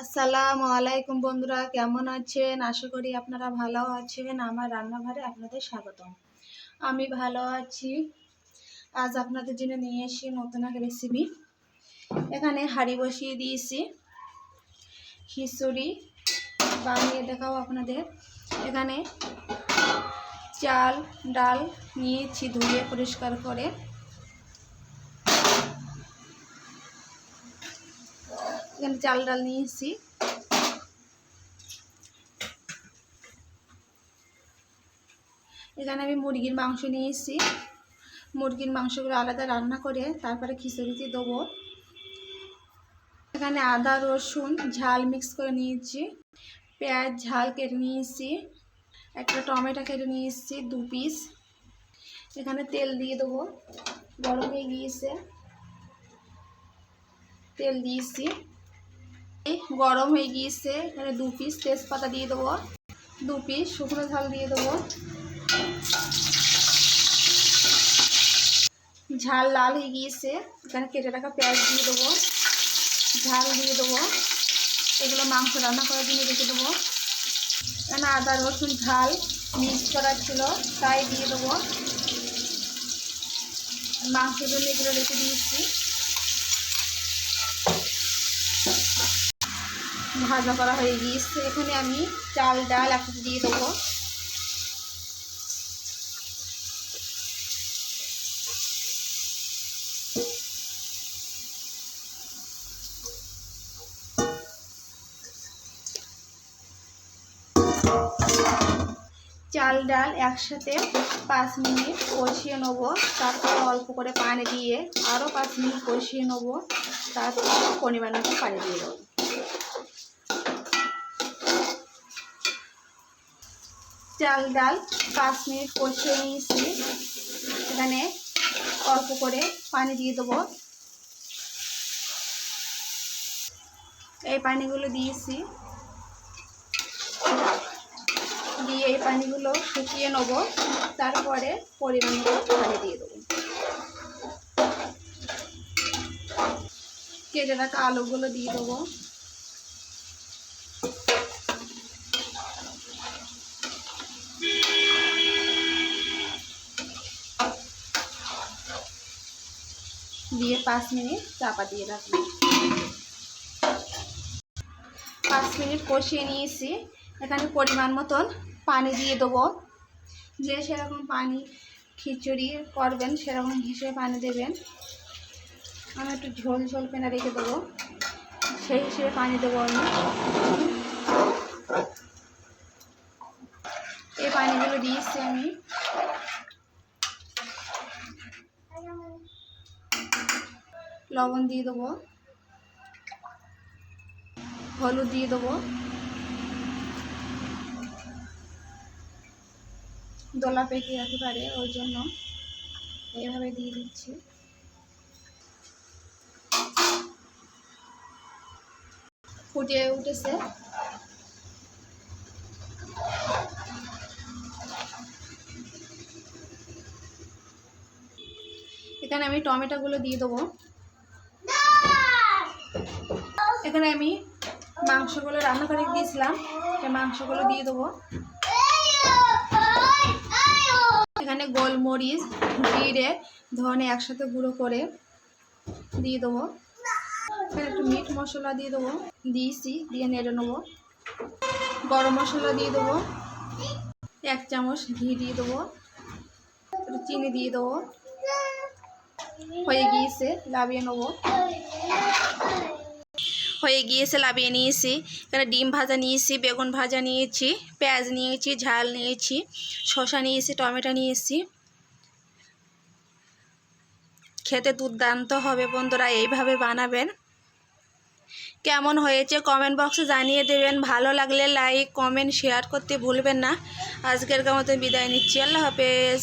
আসসালামু আলাইকুম বন্ধুরা, কেমন আছেন? আশা করি আপনারা ভালো আছেন। আমার রান্নাঘরে আপনাদের স্বাগতম। আমি ভালো আছি। আজ আপনাদের জন্য নিয়ে এসেছি নতুন এক রেসিপি। এখানে হাঁড়ি বসিয়ে দিয়েছি, খিচুড়ি বানিয়ে দেখাও আপনাদের। এখানে চাল ডাল নিয়েছি ধুয়ে পরিষ্কার করে। এখানে চাল ডাল নিয়েছি। এখানে আমি মুরগির মাংস নিয়েছি। মুরগির মাংসগুলো আলাদা রান্না করে তারপরে খিচুড়িতে দেবো। এখানে আদা রসুন ঝাল মিক্স করে নিয়েছি, পেঁয়াজ ঝাল কেটে নিয়েছি, একটা টমেটো কেটে নিয়েছি 2 পিস। এখানে তেল দিয়ে দেবো, গরম হয়ে গিয়েছে, তেল দিয়েছি, গরম হয়ে গিয়েছে। এখানে 2 পিস তেজপাতা দিয়ে দেবো, 2 পিস শুকনো ঝাল দিয়ে দেবো। ঝাল লাল হয়ে গিয়েছে, এখানে কেটে রাখা পেঁয়াজ দিয়ে দেবো, ঝাল দিয়ে দেবো। এগুলো মাংস রান্না করার জন্য রেখে দেবো। এখানে আদা রসুন ঝাল মিক্স করা ছিল তাই দিয়ে দেবো। মাংসের জন্য এগুলো রেখে দিয়েছি। ভাজা করা হয়ে গিয়েছে। এখানে আমি চাল ডাল একসাথে দিয়ে দেবো। চাল ডাল একসাথে 5 মিনিট কষিয়ে নেব, তারপর অল্প করে পানি দিয়ে আরও 5 মিনিট কষিয়ে নেব, তারপর পরিমাণ মতো পানি দিয়ে দেবো। চাল ডাল 5 মিনিট কষিয়ে নিয়েছি। এখানে অল্প করে পানি দিয়ে দেবো। এই পানিগুলো দিয়েছি, দিয়ে এই পানিগুলো শুকিয়ে নেব, তারপরে পরিমাণ মতো পানি দিয়ে দেবো। কেটে রাখা আলুগুলো দিয়ে দেবো। দিয়ে 5 মিনিট চাপা দিয়ে রাখবো। 5 মিনিট কষিয়ে নিয়েছি। এখানে পরিমাণ মতন পানি দিয়ে দেবো। যে সেরকম পানি খিচুড়ি করবেন সেরকম হিসেবে পানি দেবেন। আমি একটু ঝোল ঝোল পেনা রেখে দেবো, সেই হিসেবে পানি দেবো আমি। এই পানিগুলো দিয়েছি আমি। লবণ দিয়ে দেবো, হলুদ দিয়ে দেবো, দলা পেকে যেতে পারে ওই জন্য এইভাবে দিয়ে দিচ্ছি। ফুটে উঠেছে। এখানে আমি টমেটোগুলো দিয়ে দেবো। এখানে আমি মাংসগুলো রান্না করে দিয়েছিলাম, সেই মাংসগুলো দিয়ে দেবো। এখানে গোলমরিচ জিরে ধনে একসাথে গুঁড়ো করে দিয়ে দেবো। এখানে একটু মিট মশলা দিয়ে দেবো, দিয়েছি, দিয়ে নেড়ে নেবো। গরম মশলা দিয়ে দেবো, 1 চামচ ঘি দিয়ে দেবো, একটু চিনি দিয়ে দেবো। হয়ে গিয়েছে, লাভিয়ে নেবো। হয়ে গিয়েছে, লাভিয়ে নিয়েছি। এখানে ডিম ভাজা নিয়েছি, বেগুন ভাজা নিয়েছি, পেঁয়াজ নিয়েছি, ঝাল নিয়েছি, শসা নিয়েছি, টমেটো নিয়েছি। খেতে দুর্দান্ত হবে বন্ধুরা, এইভাবে বানাবেন। কেমন হয়েছে কমেন্ট বক্সে জানিয়ে দেবেন। ভালো লাগলে লাইক কমেন্ট শেয়ার করতে ভুলবেন না। আজকের মতো বিদায় নিচ্ছি। আল্লাহ হাফেজ।